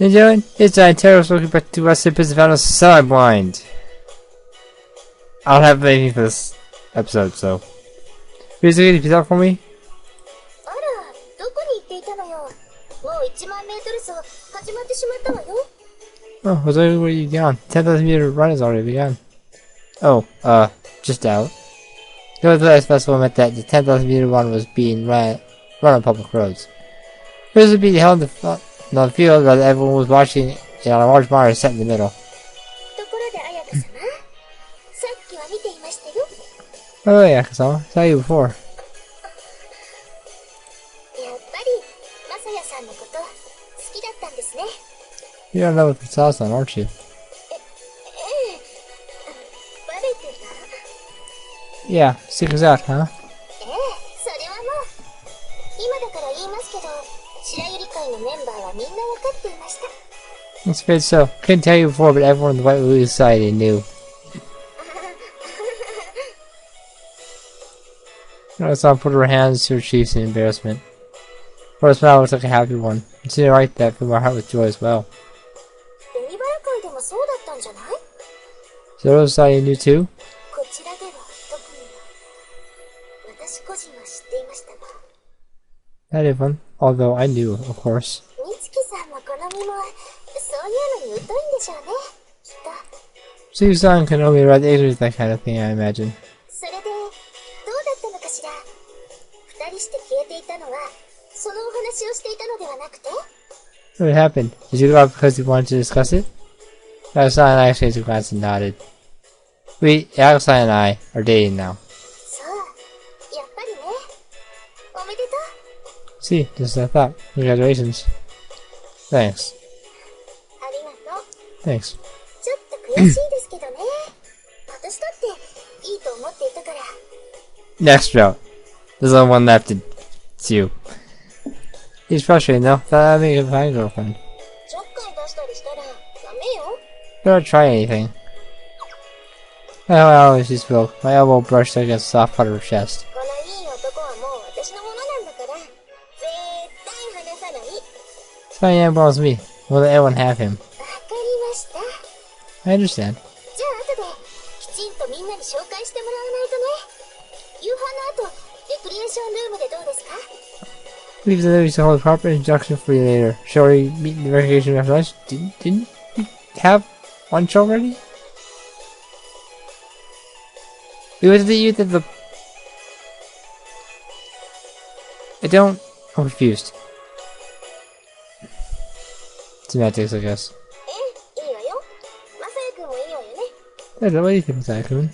You doing? It's Terror's looking back to us and found us sidelined. I don't have anything for this episode, so. Please repeat that for me? Oh, was where you gone? 10,000 meter run has already begun. Oh, just out. Go to the last festival meant that the 10,000 meter run was being run on public roads. This would be held in the field that everyone was watching in a large monitor set in the middle. Oh, yeah, I saw you before. You're in love with Masaya, aren't you? Yeah, secret's out, huh? It's afraid so. Couldn't tell you before, but everyone in the White Lily Society knew. Notice put her hands to her cheeks in embarrassment. Her smile looks like a happy one. And she like that, filled my heart with joy as well. So the Society knew too? Not everyone, although I knew, of course. Susan can only read English that kind of thing, I imagine. What happened? Did you go out because you wanted to discuss it? Ayaka and I exchanged a glance and nodded. Ayaka and I are dating now. See, just as I thought. Congratulations. Thanks. Thanks. Next route. There's only one left. It's you. He's frustrated though. Thought I'd make a fine girlfriend. Don't try anything. Oh, I always just spoke. My elbow brushed against the soft part of her chest. Funny involves me. Will let everyone have him? I understand. Leave the ladies to hold a proper introduction for you later. Shall we meet in the recreation after lunch? Didn't you have lunch already? We went to the youth of the... I'm confused. Semantics, I guess. What do you think, Masaya-kun?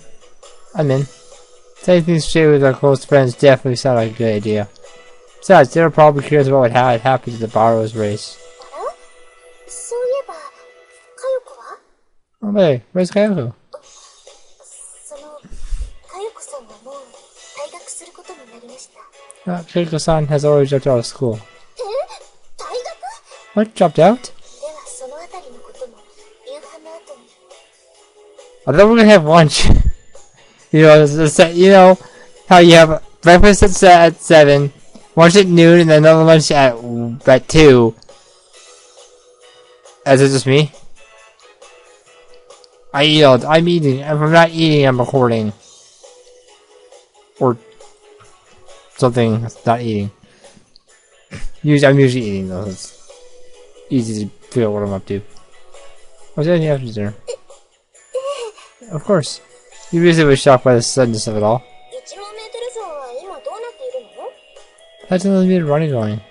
I'm in. Saying things straight with our close friends definitely sound like a good idea. Besides, they're probably curious about what had happened to the Barrow's race. Oh, hey, where's Kayako? Kayako-san has already dropped out of school. What? Dropped out? I thought we were gonna have lunch. You know how you have breakfast at 7, lunch at noon, and then another lunch at 2. Is it just me? I yelled, I'm eating. If I'm not eating, I'm recording. Or something that's not eating. I'm usually eating though. It's easy to figure out what I'm up to. What's anything after dinner? Of course. You really was shocked by the suddenness of it all. How's the meter running going?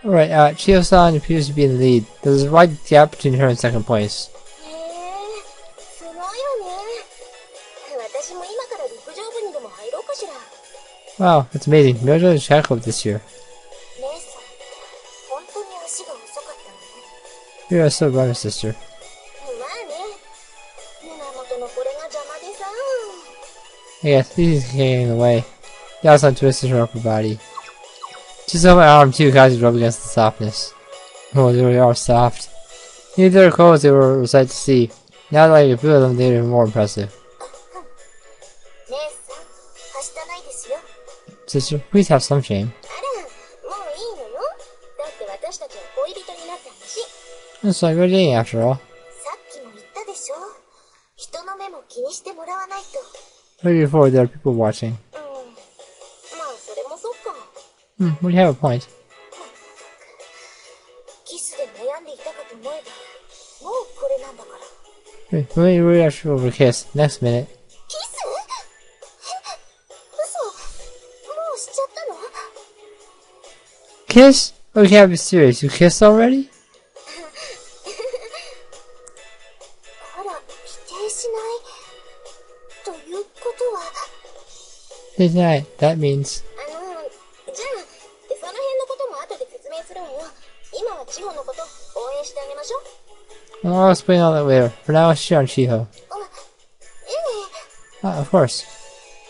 Alright, Chiyo-san appears to be in the lead. There's a wide gap between her and second place. Wow, that's amazing. Maybe I'll check club this year. You're a slow runner, sister. Yes, he's getting away. Yasan twisted her upper body. She's on my arm too, guys rub against the softness. Oh, they really are soft. Neither their clothes they were a sight to see. Now that I can feel them, they're even more impressive. Sister, please have some shame. あら、もういいのよ。だって私たちは恋人になったんだし。It's like we're dating after all. さっきも言ったでしょ。人の目も気にしてもらわないと。Maybe before there are people watching. まあそれもそっか。Well, you have a point. キスで悩んでいたかと思えば、もうこれなんだから。We actually over kiss. Next minute. キス？嘘。もうしちゃったの？ Kiss? Oh, you can't be serious. You kissed already? あら、否定しない。ということは。Deny. That means. じゃあ、その辺のことも後で説明するわよ。今は千穂のこと応援してあげましょう。I'll explain all that later. For now, it's on Shiho. Of course.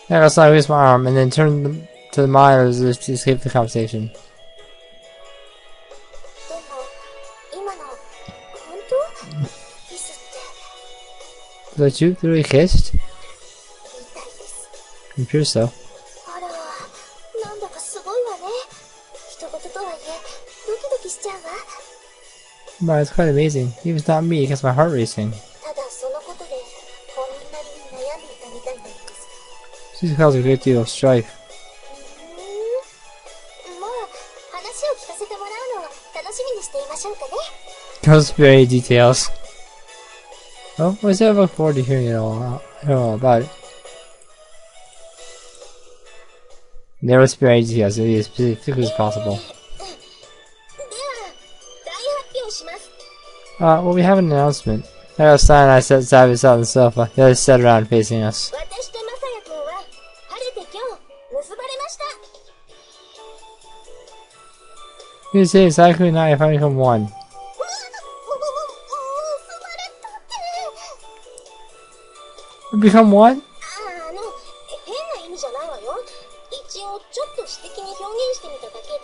Ayaka raised my arm and then turned to the miners to escape the conversation. でも、今の、本当？キスって。Did you really kissed? みたいです。I'm sure so. あら、なんだかすごいわね。一言とはいえ、ドキドキしちゃうわ。Wow, it's quite amazing. Even if it's not me, it gets my heart racing. ただそのことで、本人なりに悩んでいたみたいなんです。She caused a great deal of strife. もう、話を聞かせてもらうのを楽しみにしていましょうかね。Goes into any details. Oh, I said I look forward to hearing it all about it. Never spare any details, to be as specific as possible. では、大発表します。Well, we have an announcement. Ayaka and I sat side by side on the sofa. The others sat around facing us. 私とマサヤ君は、晴れて今日、結ばれました。You say Saku and I have finally become one. 結ばれたって。 We become one? 変な意味じゃないわよ。一応、ちょっと詩的に表現してみただけで。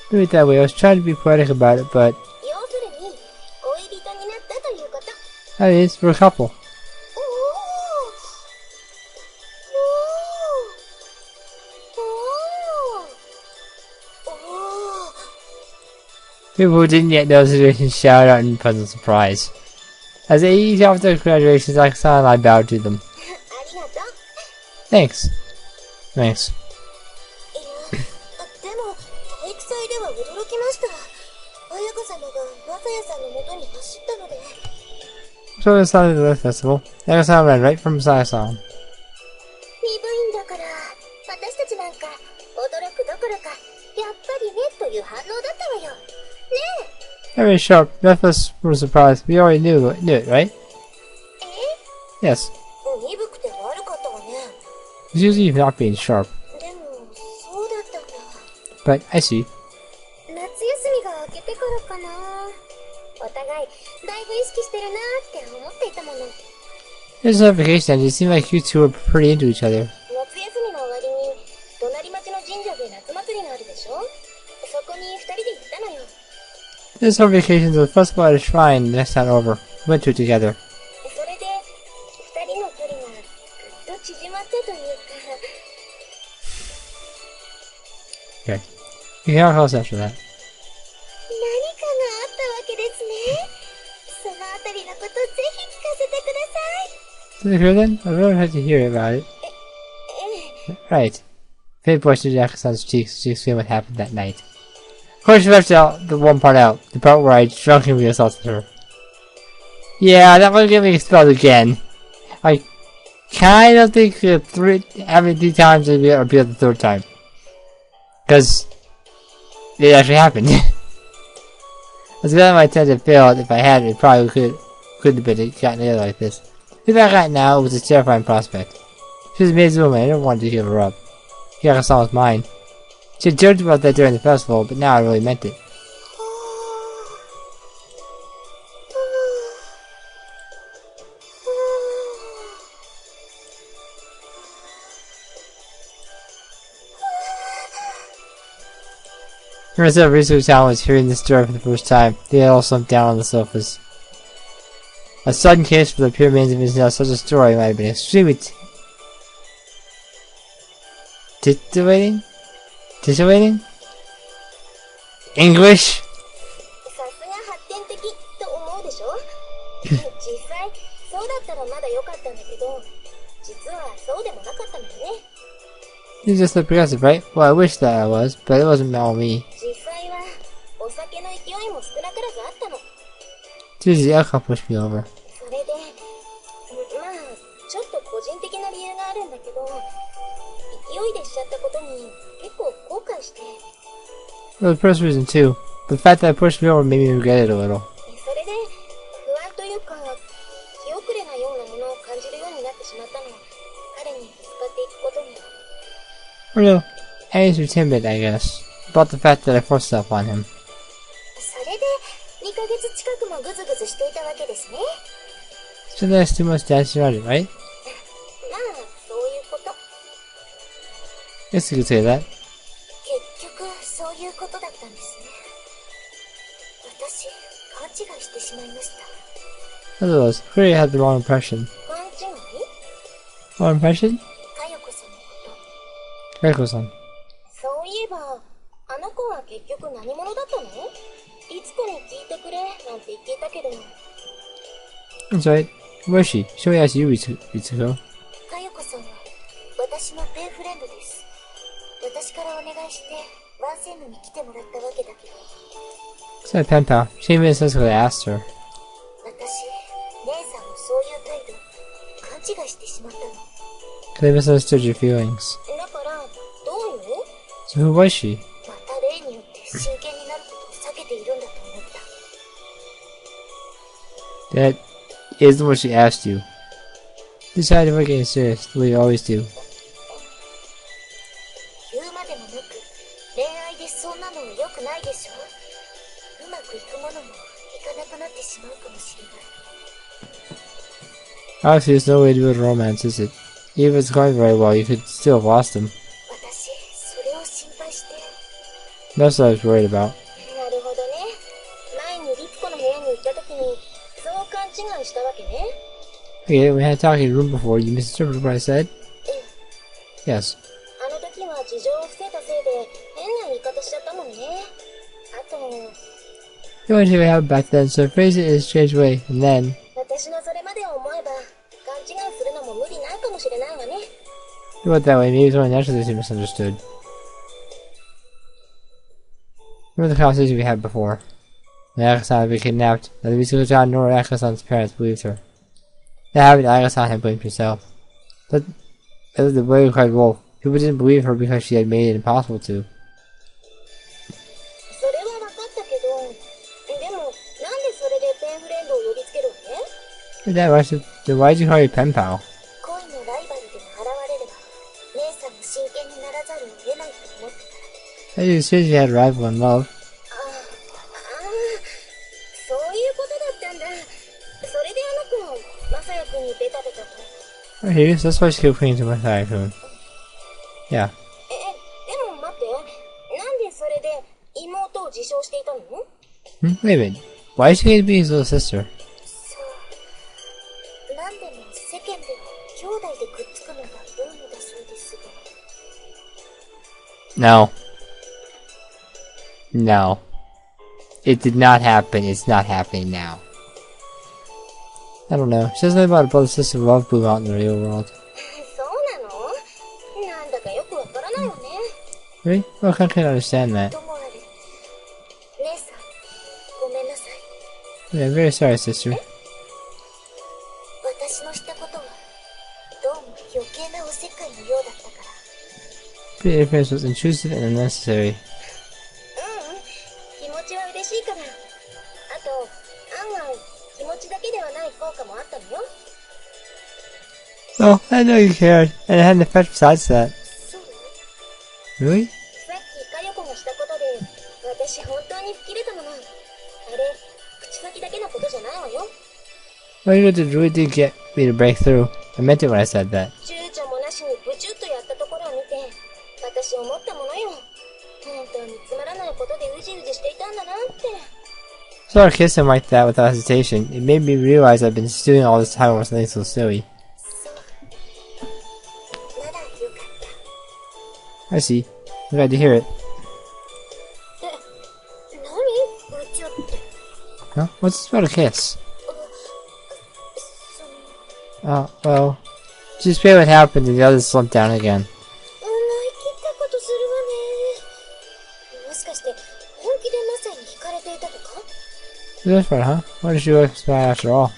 Do it that way. I was trying to be poetic about it, but 要するに、恋人になったということ。that is, we're a couple. People who didn't yet know the situation shouted out in pleasant surprise. As they eased off their congratulations, Ayaka and I bowed to them. ありがとう。 Thanks. Thanks. でも、体育祭では驚きました。彩香様がマサヤさんの元に走ったので。So it's not the festival. Ayaka ran right from Masaya-san. 鈍いんだから、私たちなんか驚くどころか、やっぱりねという反応だったわよ。ねえ。 Very sharp. None of us were surprised. We already knew it, right? え？ Yes. 鈍くて悪かったわね。It's usually not being sharp. でも、そうだったんだ。 But I see. 夏休みが明けてからかな。お互い、だいぶ意識してるなーって思っていたもの。There's a vacation and it seemed like you two were pretty into each other. 夏休みの終わりに、隣町の神社で夏祭りがあるでしょ。そこに二人で行ったのよ。This summer vacation to the festival at a shrine the next town over. We went to it together. それで、二人の距離がぐっと縮まったというか。Okay. You can call us after that. 何かがあったわけですね。そのあたりのことぜひ聞かせてください。 Did you hear then? I really had to hear about it. ええ。 Right. Faye brushed Ayaka-san's cheeks to explain what happened that night. Of course, she left out the one part out. The part where I drunkenly assaulted her. Yeah, that would get me expelled again. I kind of think having 3 times would be the 3rd time. Because it actually happened. I was glad my attempt had failed. If I had, it probably couldn't have been gotten together like this. If I got it now, it was a terrifying prospect. She was an amazing woman. I never wanted to give her up. Ayaka-san was mine. She had joked about that during the festival, but now I really meant it. The rest of Rizu's town was hearing this story for the first time. They had all slumped down on the sofas. A sudden case for the pure means of such a story might have been extremely Titillating? Titillating? English? さすが発展的と思うでしょ実際、そうだったらまだ良かったんだけど、実はそうでもなかったのよね。You just look progressive, right? Well, I wish that I was, but it wasn't all me. 実際は、お酒の勢いも少なからずあったの。Susie, Ayaka pushed me over. それで、まあ、ちょっと個人的な理由があるんだけど、勢いでしちゃったことに結構後悔して。Well, the first reason too. The fact that I pushed me over made me regret it a little. それで、不安というか、気遅れなようなものを感じるようになってしまったの。彼にぶつかっていくことに。Or no, I was timid, I guess. About the fact that I forced stuff on him. それで、2ヶ月近くもグズグズしていたわけですね。So that's too much dancing around it, right? まあ、そういうこと。Yes, you could say that. 結局、そういうことだったんですね。私、勘違いしてしまいました。As it was, Korea had the wrong impression. 勘違い？ Wrong impression? かよこさんのこと。Reiko-san. そういえば、あの子は結局何者だったの？いつこに聞いてくれ、なんて言っていたけど。That's right. Where is she? Should we ask you, Ritsuko? かよこさんは、私のペンフレンドです。私からお願いして、ワンセムに来てもらったわけだけど。It's my pen pal. She even sensitively asked her. 私、姉さんのそういう態度、勘違いしてしまったの。They misunderstood your feelings. だから、どうよ？ So who was she? また例によって真剣になることを避けているんだと思った。That isn't what she asked you. Decided we're getting serious, the way you always do. 言うまでもなく、恋愛でそんなの良くないでしょ。うまくいくものもいかなくなってしまうかもしれない。 Obviously, there's no way to build a romance, is it? Even if it's going very well, you could still have lost him. 私、それを心配して。That's what I was worried about. なるほどね。前にリツコの部屋に行った時に、そう勘違いしたわけね。Okay, we had a talking room before. You misinterpreted what I said? Yes. あの時は事情を伏せたせいで変な言い方しちゃったもんね。あと、 The only thing we have back then, so phrase it in a strange way, and then... 私のそれまでを思えば、勘違いするのも無理ないかもしれないわね。Do it that way, maybe it's only naturally she misunderstood. Remember the conversation we had before? When Ayaka-san had been kidnapped, neither Mitsuko-chan nor Ayaka-san's parents believed her. That happened, Ayaka-san had blamed herself. But it was the way cried wolf. People didn't believe her because she had made it impossible to. それは分かったけど、でも、なんでそれでペンフレンドを呼びつけるわけ？ Dad, why'd you call your pen pal? 恋のライバルでも現れれば、姉さんも真剣にならざるを得ないと思ってた。 I knew as soon as you had a rival in love. そういうことだったんだ。それであの子、マサヤ君にベタベタと。Oh, here, so that's why she kept clinging to Masaya-kun. Yeah. でも待って、なんでそれで妹を自称していたの？ Wait a minute. Why is she going to be his little sister? そう。なんでも世間では兄弟でくっつくのがブームだそうですが。 No. No. It did not happen. It's not happening now. I don't know. She doesn't know about a brother-sister love boom out in the real world. そうなの？なんだかよくわからないわね。 Really? Well, I can't understand that. ともあれ。姉さん、ごめんなさい。 Yeah, I'm very sorry, sister. 私のしたことは、どうも余計なおせっかいのようだったから。 Pretty interference was intrusive and unnecessary. 気持ちは嬉しいから。あと、案外、気持ちだけではない効果もあったのよ。Oh, I know you cared, and it had an effect besides that. そう？ Really? さっきかよこがしたことで、私本当に吹っ切れたもの。あれ、口先だけのことじゃないわよ。 Well, you really did get me to break through. I meant it when I said that. 躊躇もなしにブチュッとやったところを見て、私思ったものよ。本当につまらないことでうじうじしていたんだなって。 So I kissed him like that without hesitation. It made me realize I've been stewing all this time over something so silly. そう。ならよかった。I see. I'm glad to hear it. Huh? What's this about a kiss? Oh, well. Just explain what happened and the others slumped down again. That's right, huh? What did you expect after all?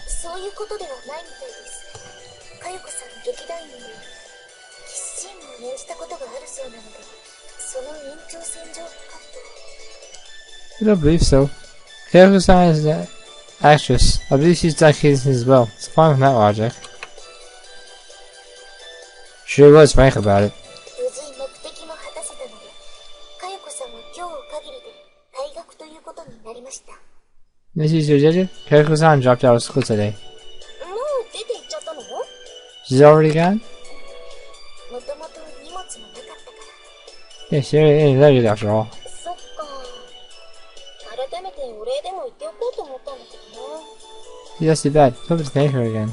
I don't believe so. Ayaka-san is an actress. I believe she's done kissing as well. It's fine with that logic. Sure was frank about it. Mrs. Yojeju, Ayaka-san dropped out of school today. She's already gone? Yeah, she didn't any luggage after all. That's too bad. Hope to thank her again.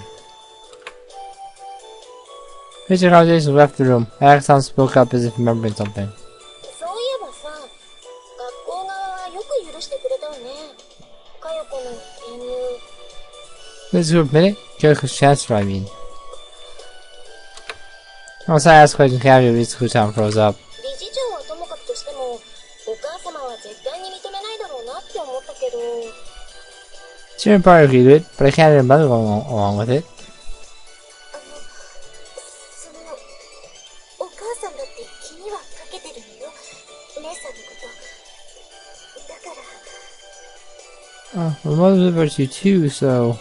Mr. Conversation left the room. Ayaka-san spoke up as if remembering something. Let's go a minute. Kyoko's transfer, I mean. Once I asked a question casually, Mitsuko-chan froze up. She didn't probably agree with it, but I can't let her mother go along with it. Oh, my mother's about you too, so...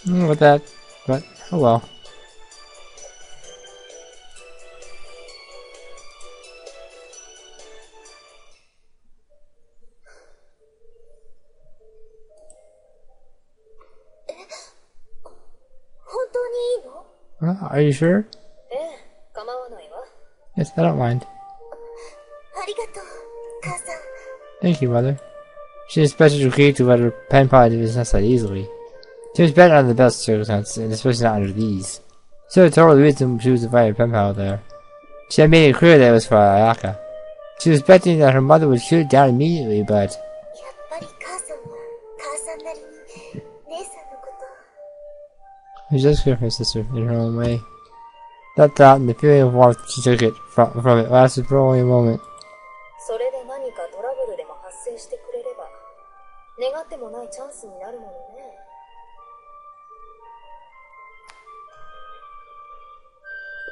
I don't know about that, but oh well. Are you sure? Yes, I don't mind. Thank you, Mother. She especially agreed to let her pen pal do business that easily. She was better under the best circumstances, and especially not under these. So it totally reason she was inviting her pen pal there. She had made it clear that it was for Ayaka. She was expecting that her mother would shoot it down immediately, but... She just cared for her sister in her own way. That thought and the feeling of warmth she took it from it lasted for only a moment.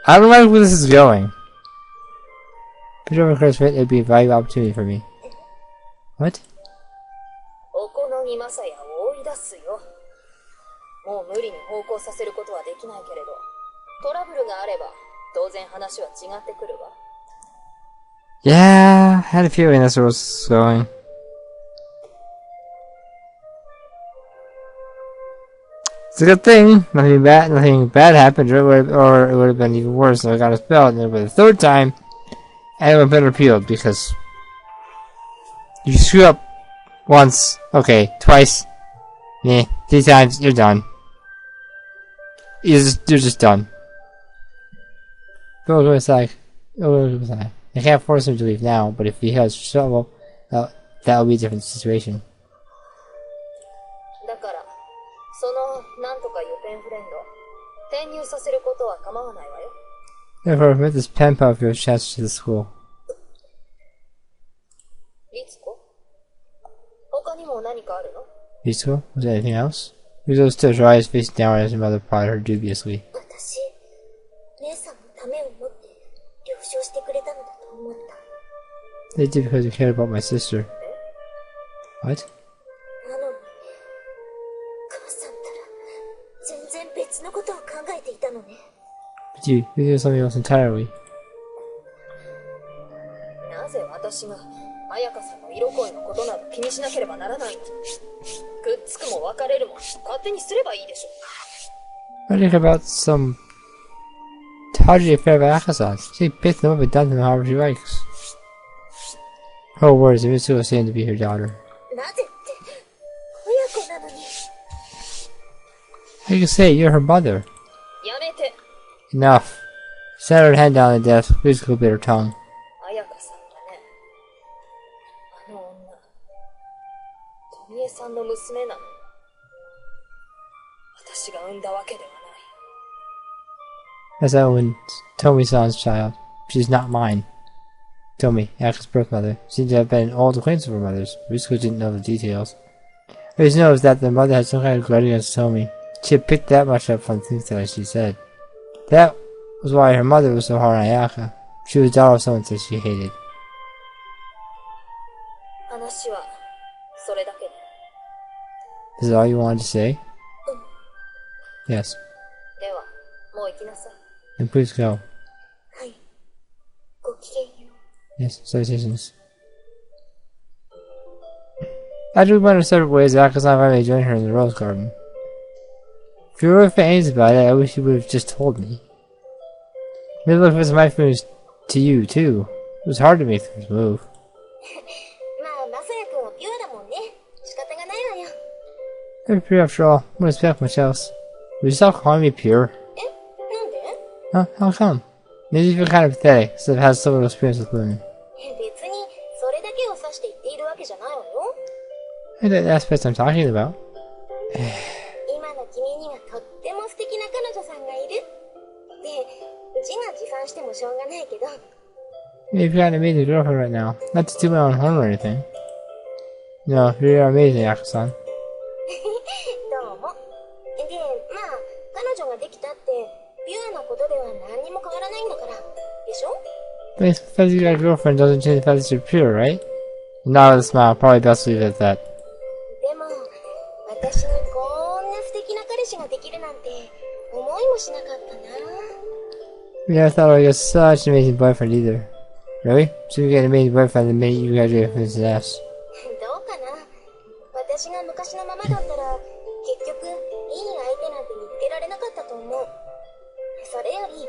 I don't like where this is going. Put over CrossFit, it'd be a valuable opportunity for me. What? Yeah, I had a feeling that's where it was going. It's a good thing. Nothing bad happened, or it would have been even worse if I got expelled. And then for the third time, and it would have been repealed because you screw up once, okay, twice, yeah, 3 times, you're done. You're just done. Go inside. I can't force him to leave now, but if he has trouble, that'll be a different situation. Therefore, permit this pen pal of yours transfer to the school. Mitsuko? Was there anything else? Mitsuko stood her eyes facing downward as her mother prodded her dubiously. They did because you cared about my sister. What? But you did something else entirely. What do you think about some tawdry affair of Ayaka-san? She picked them up and dumped them however she likes. Her words, if Mitsuko was saying to be her daughter. I can say you're her mother. Enough. Set her head down on the desk. Please go bit her tongue. 彩香さんだね。あの女、富江さんの娘なの。私が産んだわけではない。That's Owen, Tomi-san's child. She's not mine. Tomi, Ayaka's birth mother, seemed to have been an old acquaintance of her mother's. Ritsuko didn't know the details. All he knows that the mother had some kind of grudge against Tomi. She had picked that much up from things that she said. That was why her mother was so hard on Ayaka. She was the daughter of someone that she hated. 話はそれだけで。Is that all you wanted to say? Yes. では、もう行きなさい。Then please go. はい。ごきげんよう。 Yes, salutations. After we went our separate ways, Ayaka-san finally joined her in the rose garden. If you were really fans about it, I wish you would have just told me. Maybe look for my feelings to you, too. It was hard to make this move. まあ、マサヤ君はピュアだもんね。仕方がないわよ。I'm pure after all. I wouldn't expect much else. Would you stop calling me pure? え、なんで？ Huh? How come? Maybe you feel kind of pathetic, since I've had so little experience with women. 別に、それだけを指して言っているわけじゃないわよ。And the aspects I'm talking about. 今の君にはとっても素敵な彼女さんがいる。で、自画自賛してもしょうがないけど。You've got an amazing girlfriend right now. Not to toot my own horn or anything. No, you're amazing, Ayaka-san. どうも。で、まあ、彼女ができたって、ピュアなことでは何にも変わらないんだから。でしょ？ But the fact you got a girlfriend doesn't change the fact that you're pure, right? Not with a smile, probably best leave it at that. でも、私にこんな素敵な彼氏ができるなんて、思いもしなかったな。We never thought I would get such an amazing boyfriend either. Really? So you get an amazing boyfriend the minute you graduate from his ass. どうかな。私が昔のままだったら、結局、いい相手なんて見つけられなかったと思う。それより、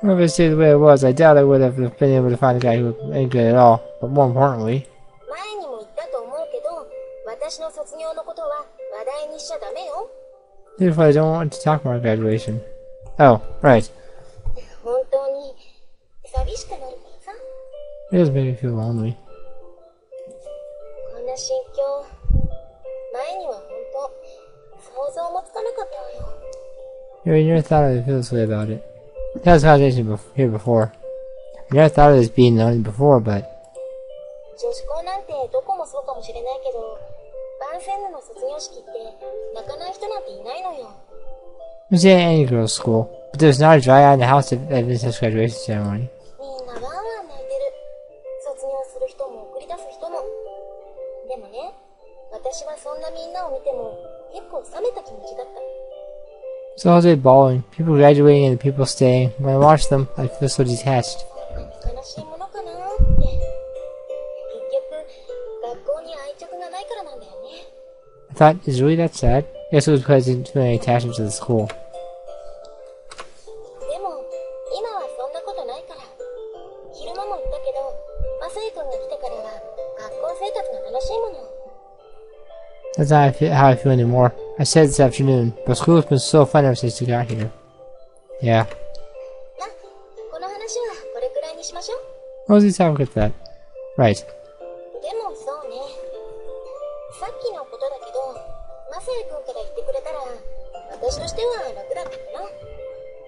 Well, if it stayed the way it was, I doubt I would have been able to find a guy who ain't good at all. But more importantly, 前にも言ったと思うけど、私の卒業のことは話題にしちゃダメよ。if I don't want to talk about graduation. Oh, right. 本当に寂しくなるからさ。It does make me feel lonely. こんな心境、前には本当、想像もつかなかったわよ。You never thought I'd feel this way about it. We had this conversation here before. I never thought of this being known before, but 女子校なんてどこもそうかもしれないけど、バンセンヌの卒業式って泣かない人なんていないのよ。I'm saying any girls' school, but there's not a dry eye in the house at this graduation ceremony. みんなワンワン泣いてる。卒業する人も送り出す人も。でもね、私はそんなみんなを見ても結構冷めた気持ちだった。So all day bawling, people graduating and people staying. When I watch them, I feel so detached. 悲しいものかなーって。結局、学校に愛着がないからなんだよね。I thought, is it really that sad? I guess it was because I didn't feel any attachment to the school. でも、今はそんなことないから。昼間も言ったけど、マサイ君が来てからは学校生活が楽しいもの。That's not how I feel anymore. I said this afternoon, but school has been so fun ever since you got here. Yeah. ま、この話はこれくらいにしましょう。What was he talking about that? Right. でもそうね。さっきのことだけど、マサヤ君から言ってくれたら、私としては楽だったかな。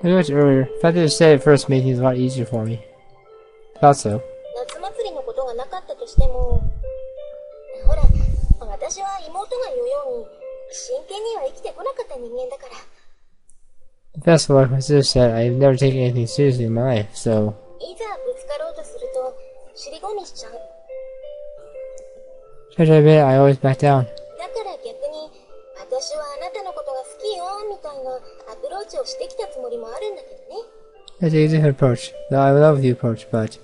Like I mentioned earlier, the fact that you said it first made things a lot easier for me. I thought so. 夏祭りのことがなかったとしても、ほら、私は妹が言うように、真剣には生きてこなかった人間だから。The festival, like my sister said, I've never taken anything seriously in my life, so いざぶつかろうとすると、尻込みしちゃう。try to admit it, I always back down. だから逆に、私はあなたのことが好きよ、みたいなアプローチをしてきたつもりもあるんだけどね。I take a different approach. No, I'm in love with you approach, but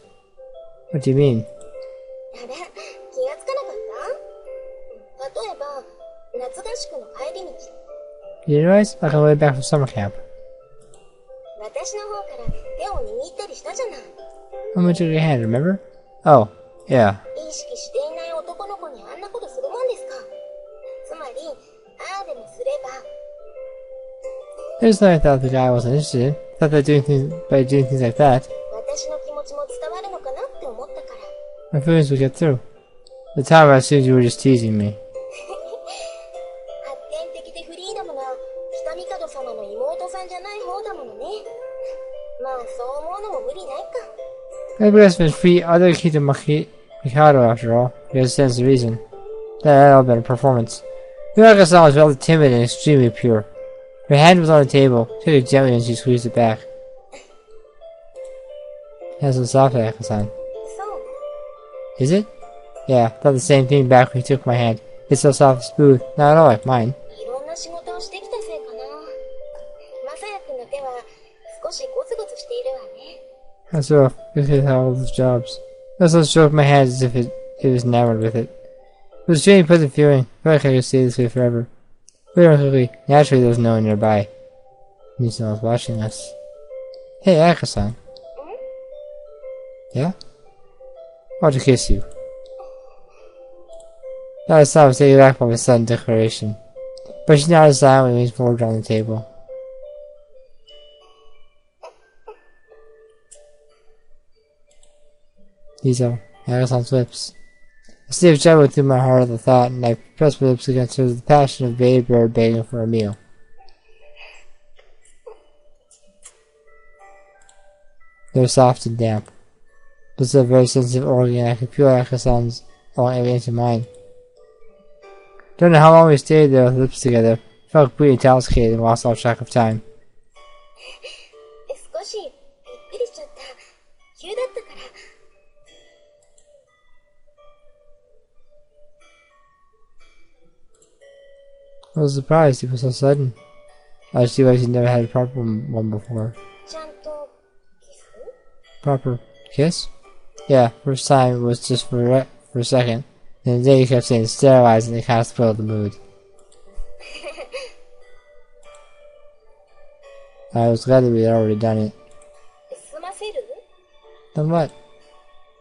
what do you mean? あら、気がつかなかった？例えば、夏合宿の帰り道。You didn't realize? Like on the way back from summer camp. 私の方から手を握ったりしたじゃない。I'm gonna take your hand, remember? Oh, yeah. 意識していない男の子にあんなことするもんですか。つまり、ああでもすれば。There's nothing I thought the guy I wasn't interested in. I thought that by doing things like that, 私の気持ちも伝わるのかなって思ったから。 my feelings would get through. At the time, I assumed you were just teasing me. 発展的でフリーダムな北帝様の妹さんじゃない方だものね。まあそう思うのも無理ないか。Everybody has been free other Kita Mikado after all. You understand the reason. That had all been a performance. Ayaka-san was rather timid and extremely pure. Her hand was on the table. She took it gently and she squeezed it back. That's so soft, Ayaka-san. So, is it? Yeah, I thought the same thing back when he took my hand. It's so soft and smooth, not at all like mine. いろんな仕事をしてきたせいかな。まさやくんの手は少しゴツゴツしているわね。That's rough. Look at all those jobs. I also stroked my hand as if it was enamored with it. It was a strange, pleasant feeling. I felt like I could stay this way forever. Very quickly, naturally there was no one nearby. Means no one was watching us. Hey, Ayaka-san. Yeah? I want to kiss you. Now I saw I was taken back by my sudden declaration. But she nodded silently and leaned forward on the table. These are Ayaka-san's lips. A state of joy went through my heart at the thought, and I pressed my lips against her with the passion of a baby bird begging for a meal. They were soft and damp. This is a very sensitive organ, and I could feel Ayaka-san's all into mine. Don't know how long we stayed there with lips together. I felt completely intoxicated and lost all track of time. 少しびっくりしちゃった。急だったから。I was surprised it was so sudden. I just realized he never had a proper one before. ちゃんとキス? Proper kiss? Yeah, first time it was just for a second. Then the day he kept saying sterilized and it kind of spoiled the mood. I was glad that we had already done it. 済ませる? Done what?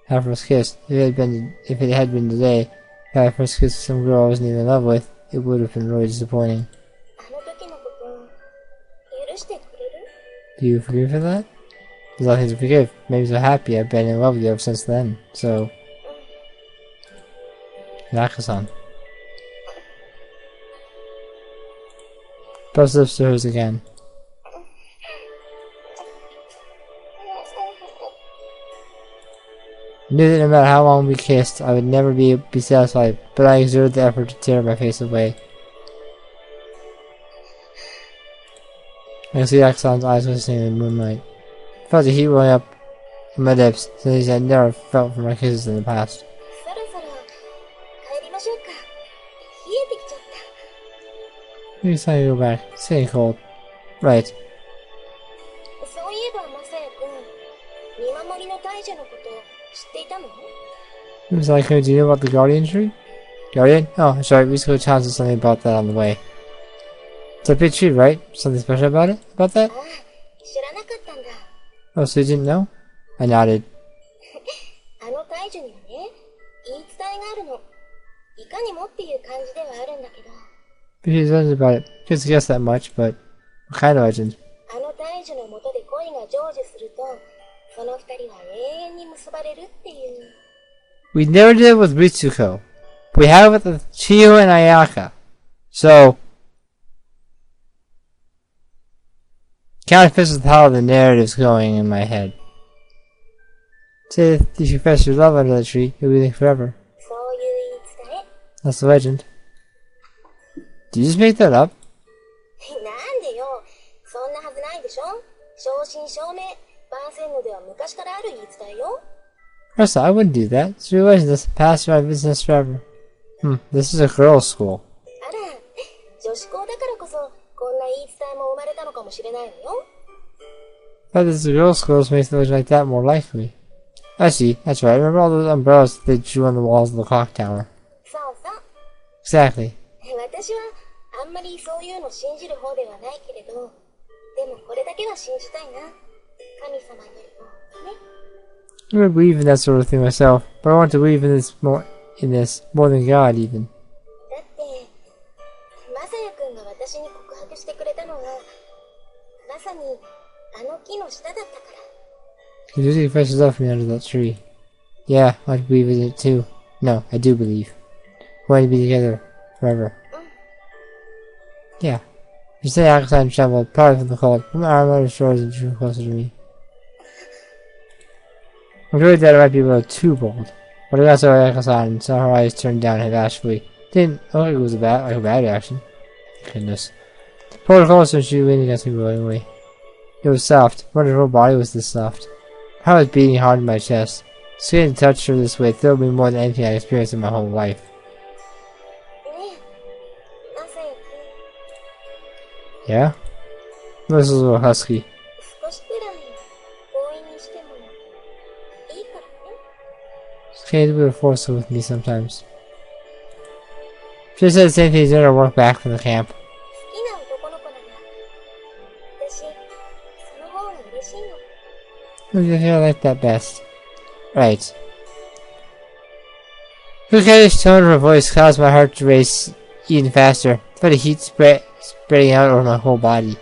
Our first kiss. If it had been today, if I first kissed some girl I wasn't even in love with, it would have been really disappointing. あの時のこと許してくれる? Do you forgive for that? There's nothing to forgive. Maybe so happy I've been in love with you ever since then. So, Ayaka-san. Press lips to hers again. I knew that no matter how long we kissed, I would never be satisfied, but I exerted the effort to tear my face away. I could see Ayaka-san's eyes glistening in the moonlight. I felt the heat rolling up on my lips, something I had never felt from my kisses in the past. そろそろ帰りましょうか。冷えてきちゃった。 Maybe it's time to go back. It's getting cold. Right. そういえばまさやくん、見守りの大樹のこと知っていたの? It was like, do you know about the guardian tree? Guardian? Oh, sorry, we used to go to town and something about that on the way. It's a big tree, right? Something special about it? About that? ああ、知らなかったんだ。 Oh, so you didn't know? I nodded. あの大樹にはね、言い伝えがあるの。いかにもっていう感じではあるんだけど。But she learned about it. Just guess that much, but what kind of legend? あの大樹の下で恋が成就すると、その二人は永遠に結ばれるっていう。We never did it with Ritsuko. We have it with Chiyo and Ayaka. So, kind of fits with how the narrative's going in my head. Say if you confess your love under the tree, you'll be there forever. そういう言い伝え。 That's the legend. Did you just make that up? なんでよ。そんなはずないでしょ。正真正銘、バーセンヌでは昔からある言い伝えよ。Ressa, I wouldn't do that. It's your legend that's passed my business forever. This is a girls' school. あら、女子校だからこそ、こんな言い伝えも生まれたのかもしれないのよ。But this is a girls' school makes the legend like that more likely. I see. That's right. Remember all those umbrellas they drew on the walls of the clock tower? そうそう。Exactly. 私はあんまりそういうの信じる方ではないけれど、でもこれだけは信じたいな。神様よりもね。I don't believe in that sort of thing myself, but I want to believe in this more than God even. だって、まさやくんが私に告白してくれたのは、まさにあの木の下だったから。He usually fresh love from me under that tree. Yeah, I believe in it too. No, I do believe. We're going to be together forever. Yeah. You say Ayaka traveled, probably from the cold. From the arm of the shores and drew closer to me. I'm worried that it might be a little too bold. But I got so Ayaka and saw her eyes turn down bashfully. Didn't look like it was like a bad reaction. Goodness. Pulled her closer and she leaned against me willingly. It was soft. I wondered her whole body was this soft. Her heart was beating hard in my chest. Getting to touch her this way thrilled me more than anything I experienced in my whole life. Yeah? This is a little husky. It's okay to be forceful with me sometimes. She said the same thing as when I work back from the camp. I like that best. Right. The careless tone of her voice caused my heart to race even faster. I felt the heat spreading out over my whole body.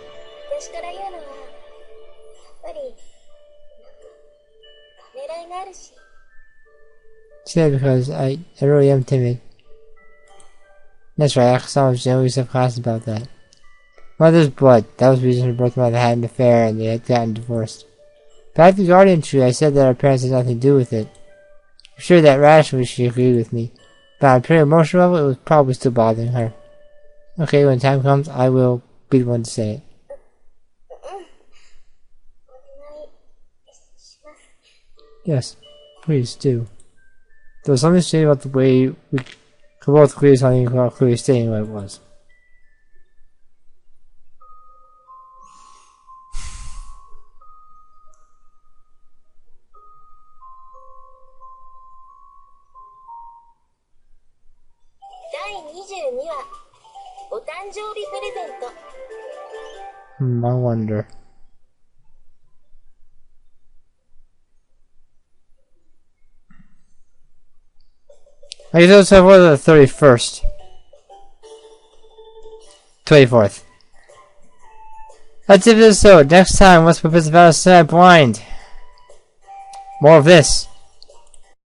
She said because I really am timid. That's right, Ayaka was generally self-conscious about that. Mother's blood, that was the reason her birth mother had an affair and they had gotten divorced. Back to the guardian tree, I said that our parents had nothing to do with it. I'm sure that rationally she agreed with me, but on a pure emotional level, it was probably still bothering her. Okay, when time comes, I will be the one to say it. Yes, please do. There was something strange about the way we could both agree something without clearly stating what it was. I wonder. I guess it's for the 31st. 24th. That's it for this episode. Next time, let's put this about a blind. More of this.